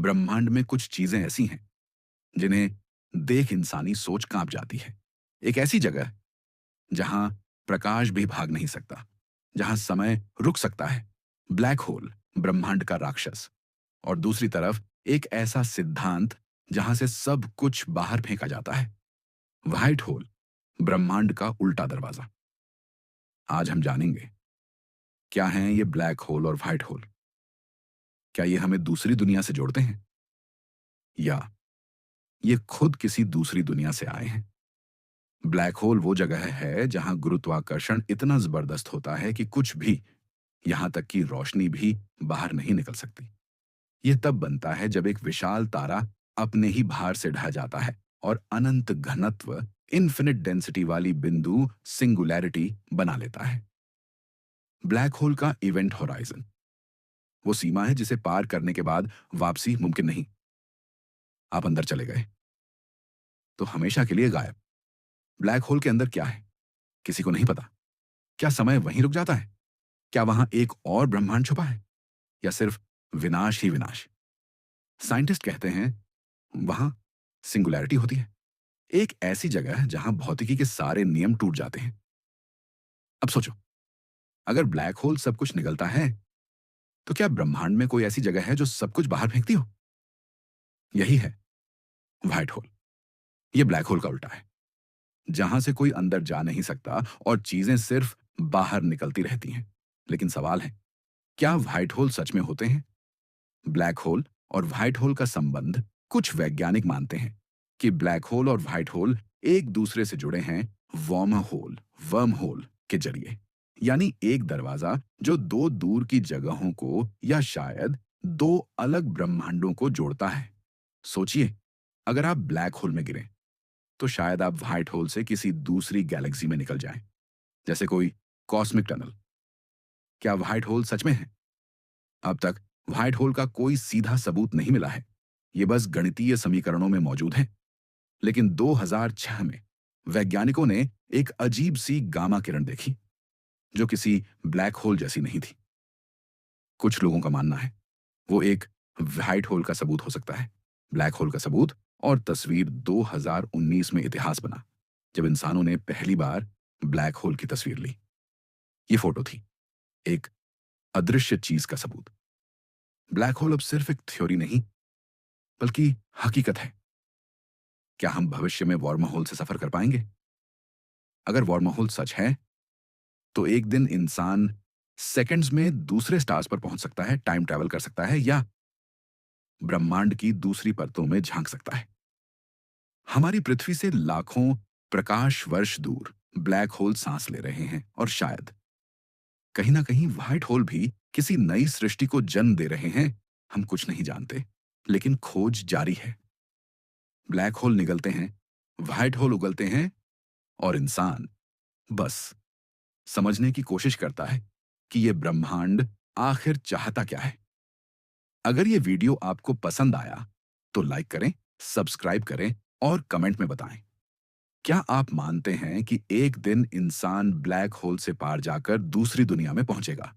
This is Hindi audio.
ब्रह्मांड में कुछ चीजें ऐसी हैं जिन्हें देख इंसानी सोच कांप जाती है। एक ऐसी जगह जहां प्रकाश भी भाग नहीं सकता, जहां समय रुक सकता है, ब्लैक होल, ब्रह्मांड का राक्षस। और दूसरी तरफ एक ऐसा सिद्धांत जहां से सब कुछ बाहर फेंका जाता है, व्हाइट होल, ब्रह्मांड का उल्टा दरवाजा। आज हम जानेंगे क्या हैं ये ब्लैक होल और व्हाइट होल। क्या ये हमें दूसरी दुनिया से जोड़ते हैं या ये खुद किसी दूसरी दुनिया से आए हैं। ब्लैक होल वो जगह है जहां गुरुत्वाकर्षण इतना जबरदस्त होता है कि कुछ भी, यहां तक कि रोशनी भी बाहर नहीं निकल सकती। यह तब बनता है जब एक विशाल तारा अपने ही भार से ढह जाता है और अनंत घनत्व, इन्फिनिट डेंसिटी वाली बिंदु सिंगुलैरिटी बना लेता है। ब्लैक होल का इवेंट होराइजन वो सीमा है जिसे पार करने के बाद वापसी मुमकिन नहीं। आप अंदर चले गए तो हमेशा के लिए गायब। ब्लैक होल के अंदर क्या है किसी को नहीं पता। क्या समय वहीं रुक जाता है? क्या वहां एक और ब्रह्मांड छुपा है या सिर्फ विनाश ही विनाश? साइंटिस्ट कहते हैं वहां सिंगुलैरिटी होती है, एक ऐसी जगह जहां भौतिकी के सारे नियम टूट जाते हैं। अब सोचो, अगर ब्लैक होल सब कुछ निगलता है तो क्या ब्रह्मांड में कोई ऐसी जगह है जो सब कुछ बाहर फेंकती हो? यही है व्हाइट होल। यह ब्लैक होल का उल्टा है, जहां से कोई अंदर जा नहीं सकता और चीजें सिर्फ बाहर निकलती रहती हैं। लेकिन सवाल है, क्या व्हाइट होल सच में होते हैं? ब्लैक होल और व्हाइट होल का संबंध, कुछ वैज्ञानिक मानते हैं कि ब्लैक होल और व्हाइट होल एक दूसरे से जुड़े हैं वर्म होल के जरिए। यानी एक दरवाजा जो दो दूर की जगहों को या शायद दो अलग ब्रह्मांडों को जोड़ता है। सोचिए, अगर आप ब्लैक होल में गिरें तो शायद आप व्हाइट होल से किसी दूसरी गैलेक्सी में निकल जाएं, जैसे कोई कॉस्मिक टनल। क्या व्हाइट होल सच में है? अब तक व्हाइट होल का कोई सीधा सबूत नहीं मिला है, ये बस गणितीय समीकरणों में मौजूद है। लेकिन 2006 में वैज्ञानिकों ने एक अजीब सी गामा किरण देखी जो किसी ब्लैक होल जैसी नहीं थी। कुछ लोगों का मानना है वो एक व्हाइट होल का सबूत हो सकता है। ब्लैक होल का सबूत और तस्वीर 2019 में इतिहास बना जब इंसानों ने पहली बार ब्लैक होल की तस्वीर ली। ये फोटो थी एक अदृश्य चीज का सबूत। ब्लैक होल अब सिर्फ एक थ्योरी नहीं बल्कि हकीकत है। क्या हम भविष्य में वॉर्म होल से सफर कर पाएंगे? अगर वॉर्म होल सच है तो एक दिन इंसान सेकंड्स में दूसरे स्टार्स पर पहुंच सकता है, टाइम ट्रैवल कर सकता है या ब्रह्मांड की दूसरी परतों में झांक सकता है। हमारी पृथ्वी से लाखों प्रकाश वर्ष दूर ब्लैक होल सांस ले रहे हैं और शायद कहीं ना कहीं व्हाइट होल भी किसी नई सृष्टि को जन्म दे रहे हैं। हम कुछ नहीं जानते, लेकिन खोज जारी है। ब्लैक होल निगलते हैं, व्हाइट होल उगलते हैं और इंसान बस समझने की कोशिश करता है कि यह ब्रह्मांड आखिर चाहता क्या है। अगर यह वीडियो आपको पसंद आया तो लाइक करें, सब्सक्राइब करें और कमेंट में बताएं, क्या आप मानते हैं कि एक दिन इंसान ब्लैक होल से पार जाकर दूसरी दुनिया में पहुंचेगा?